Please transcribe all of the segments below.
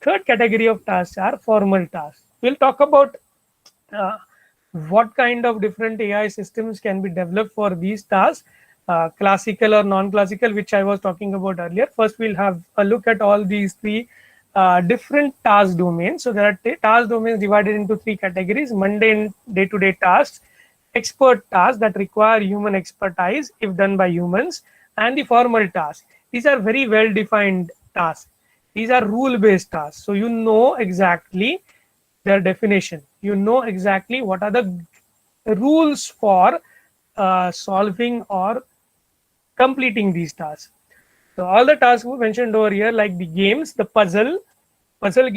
third category of tasks are formal tasks. We'll talk about uh, what kind of different AI systems can be developed for these tasks, classical or non-classical, which I was talking about earlier. First, we'll have a look at all these three different task domains. So there are task domains divided into three categories: mundane day-to-day tasks, expert tasks that require human expertise if done by humans, and the formal tasks. These are very well defined tasks. These are rule based tasks, so you know exactly their definition. You know exactly what are the rules for solving or completing these tasks. So all the tasks we mentioned over here, like the games, the puzzle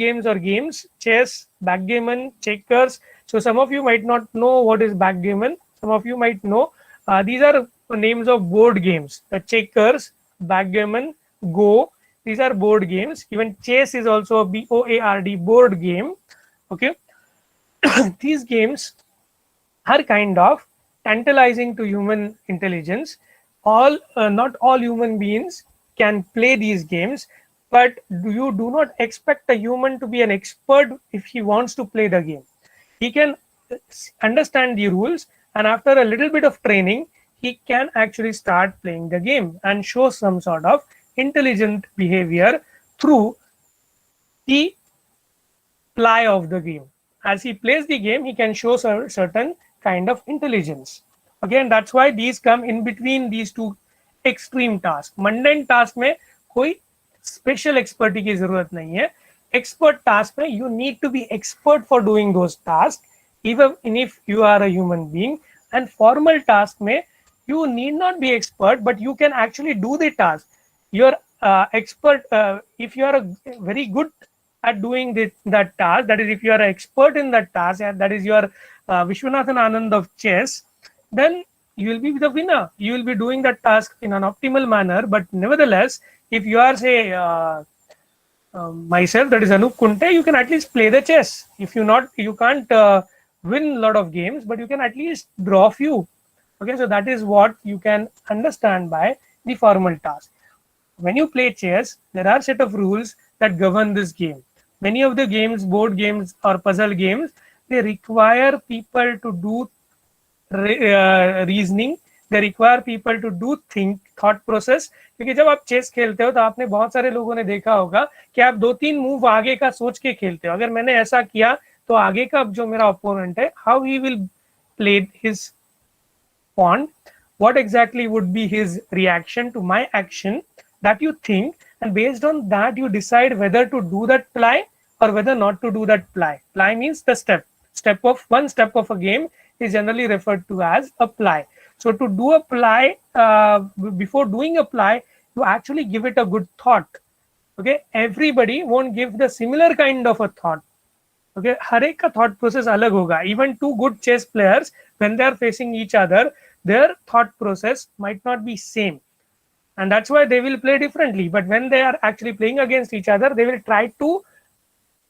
games or games, chess, backgammon, checkers. So some of you might not know what is backgammon. Some of you might know. These are names of board games. The checkers, backgammon, Go. These are board games. Even chess is also a board game. Okay, these games are kind of tantalizing to human intelligence. Not all human beings can play these games, but you do not expect a human to be an expert if he wants to play the game. He can understand the rules, and after a little bit of training, he can actually start playing the game and show some sort of intelligent behavior through the play of the game. As he plays the game, he can show certain kind of intelligence. Again, that's why these come in between these two extreme tasks. Mundane task में कोई special expertise की जरूरत नहीं है. Expert task में you need to be expert for doing those tasks, even if you are a human being. And formal task में you need not be expert, but you can actually do the task. You're expert if you are a very good at doing that task. That is, if you are an expert in that task, and that is your Vishwanathan Anand of chess, then you will be the winner. You will be doing that task in an optimal manner. But nevertheless, if you are, say, myself, that is Anup Kunte, you can at least play the chess. If you can't win a lot of games, but you can at least draw a few. Okay, so that is what you can understand by the formal task. When you play chess, there are set of rules that govern this game. Many of the games, board games or puzzle games, they require people to do reasoning. They require people to do thought process. क्योंकि जब आप chess खेलते हो तो आपने बहुत सारे लोगों ने देखा होगा कि आप 2-3 मूव आगे का सोच के खेलते हो. अगर मैंने ऐसा किया तो आगे का जो मेरा ओपोनेंट है, how he will play his pawn, what exactly would be his reaction to my action, that you think, and based on that you decide whether to do that ply or whether not to do that ply. Ply means the one step of a game is generally referred to as a ply. So to do a ply, before doing a ply, you actually give it a good thought. Okay, everybody won't give the similar kind of a thought. Okay, हर एक का thought process अलग होगा. Even two good chess players, when they are facing each other, their thought process might not be same, and that's why they will play differently. But when they are actually playing against each other, they will try to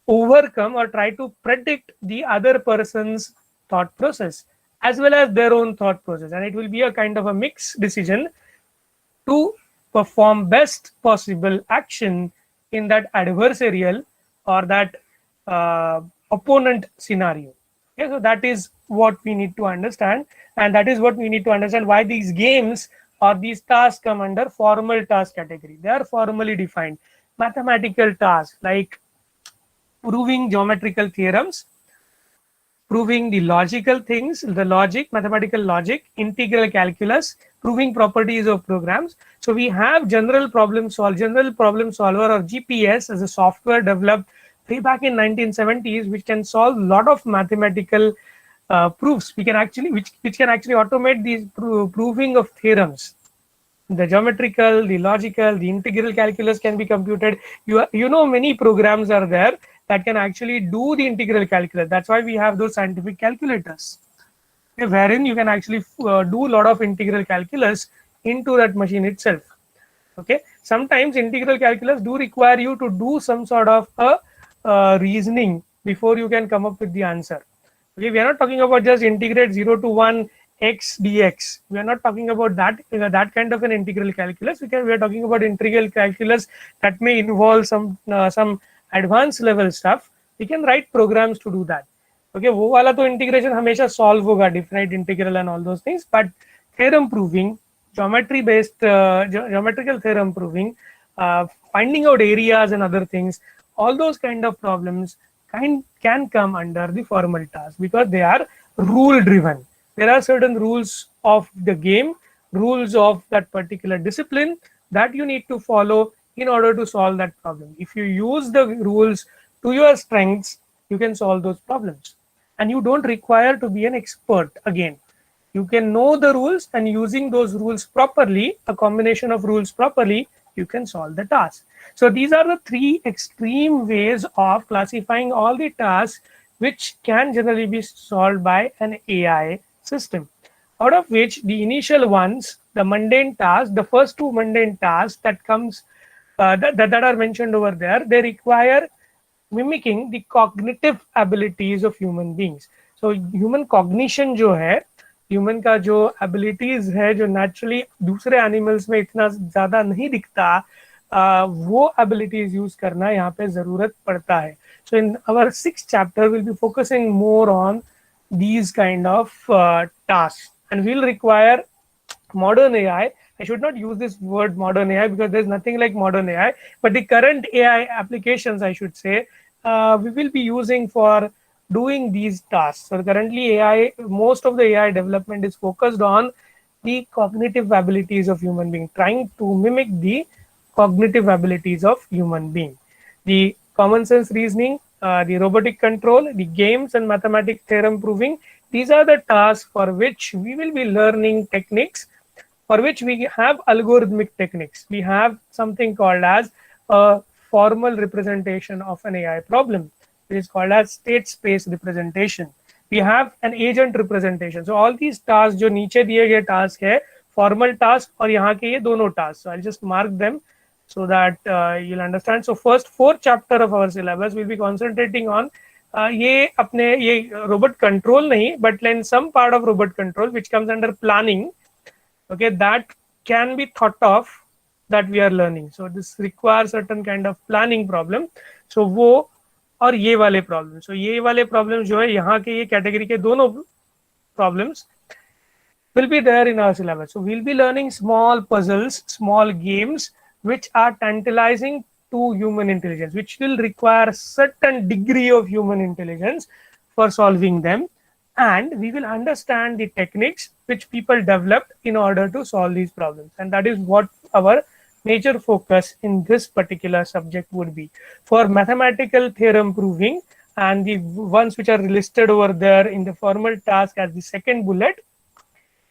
overcome or try to predict the other person's thought process as well as their own thought process, and it will be a kind of a mixed decision to perform best possible action in that adversarial or that opponent scenario. Okay, so that is what we need to understand, and that is what we need to understand why these games or these tasks come under formal task category. They are formally defined. Mathematical tasks like proving geometrical theorems, proving the logical things, the logic, mathematical logic, integral calculus, proving properties of programs. So we have general problem solver or GPS as a software developed way back in 1970s, which can solve a lot of mathematical proofs. We can actually, which can actually automate these proving of theorems. The geometrical, the logical, the integral calculus can be computed. You know, many programs are there that can actually do the integral calculus. That's why we have those scientific calculators, okay, wherein you can actually do a lot of integral calculus into that machine itself. Okay, sometimes integral calculus do require you to do some sort of a reasoning before you can come up with the answer. Okay, we are not talking about just integrate 0 to 1 x dx. We are not talking about that kind of an integral calculus. We are talking about integral calculus that may involve some advanced level stuff, we can write programs to do that. Okay, वो वाला तो integration हमेशा solve होगा, definite integral and all those things, but theorem proving, geometry based geometrical theorem proving, finding out areas and other things, all those kind of problems can come under the formal task because they are rule driven. There are certain rules of the game, rules of that particular discipline that you need to follow in order to solve that problem. If you use the rules to your strengths, you can solve those problems. And you don't require to be an expert again. You can know the rules, and using those rules properly, a combination of rules properly, you can solve the task. So these are the three extreme ways of classifying all the tasks which can generally be solved by an AI system. Out of which the initial ones, the mundane tasks, the first two mundane tasks that comes that are mentioned over there, they require mimicking the cognitive abilities of human beings. So human cognition जो है, human का जो abilities है, जो naturally दूसरे animals में इतना ज़्यादा नहीं दिखता, वो abilities use करना यहाँ पे ज़रूरत पड़ता है. So in our sixth chapter, we'll be focusing more on these kind of tasks, and we'll require modern AI. I should not use this word modern AI because there's nothing like modern AI, but the current AI applications, I should say, we will be using for doing these tasks. So currently AI, most of the AI development is focused on the cognitive abilities of human being, trying to mimic the cognitive abilities of human being. The common sense reasoning, the robotic control, the games and mathematics theorem proving, these are the tasks for which we will be learning techniques, for which we have algorithmic techniques. We have something called as a formal representation of an AI problem. It is called as state space representation. We have an agent representation. So all these tasks जो नीचे दिए गए task है, formal task और यहाँ के ये दोनों tasks. So I'll just mark them so that you'll understand. So first 4 chapter of our syllabus will be concentrating on ये अपने ये robot control नहीं, but then some part of robot control which comes under planning. Okay, that can be thought of that we are learning. So this requires certain kind of planning problem. So वो और ये वाले problem. So ये वाले problem जो है यहाँ के ये category के दोनों problems will be there in our syllabus. So we'll be learning small puzzles, small games which are tantalizing to human intelligence, which will require certain degree of human intelligence for solving them. And we will understand the techniques which people developed in order to solve these problems. And that is what our major focus in this particular subject would be. For mathematical theorem proving and the ones which are listed over there in the formal task as the second bullet,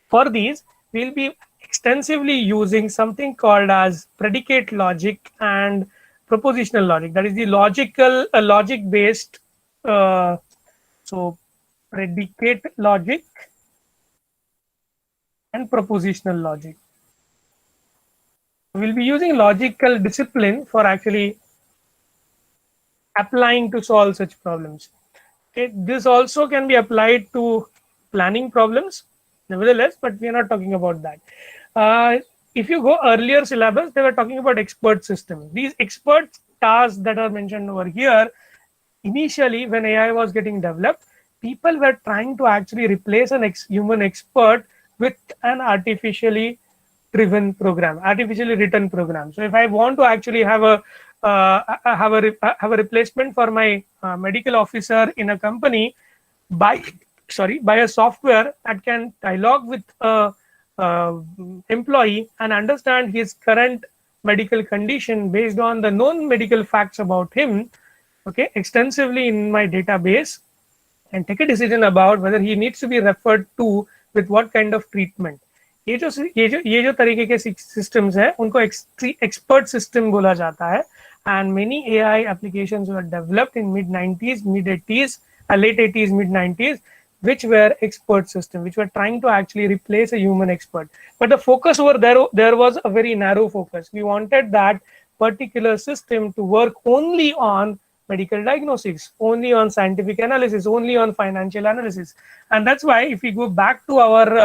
for these, we'll be extensively using something called as predicate logic and propositional logic. That is the logic-based, so predicate logic and propositional logic. We'll be using logical discipline for actually applying to solve such problems. Okay, this also can be applied to planning problems, nevertheless, but we are not talking about that. If you go earlier syllabus, they were talking about expert systems. These expert tasks that are mentioned over here, initially when AI was getting developed, people were trying to actually replace an human expert with an artificially driven program, artificially written program. So if I want to actually have a replacement for my medical officer in a company by a software that can dialogue with a employee and understand his current medical condition based on the known medical facts about him, okay, extensively in my database, and take a decision about whether he needs to be referred to with what kind of treatment. ये जो तरीके के systems है, उनको expert system बोला जाता है. And many AI applications were developed in mid-90s, mid-80s, late 80s, mid-90s, which were expert system, which were trying to actually replace a human expert. But the focus over there was a very narrow focus. We wanted that particular system to work only on medical diagnostics, only on scientific analysis, only on financial analysis. And that's why if we go back to our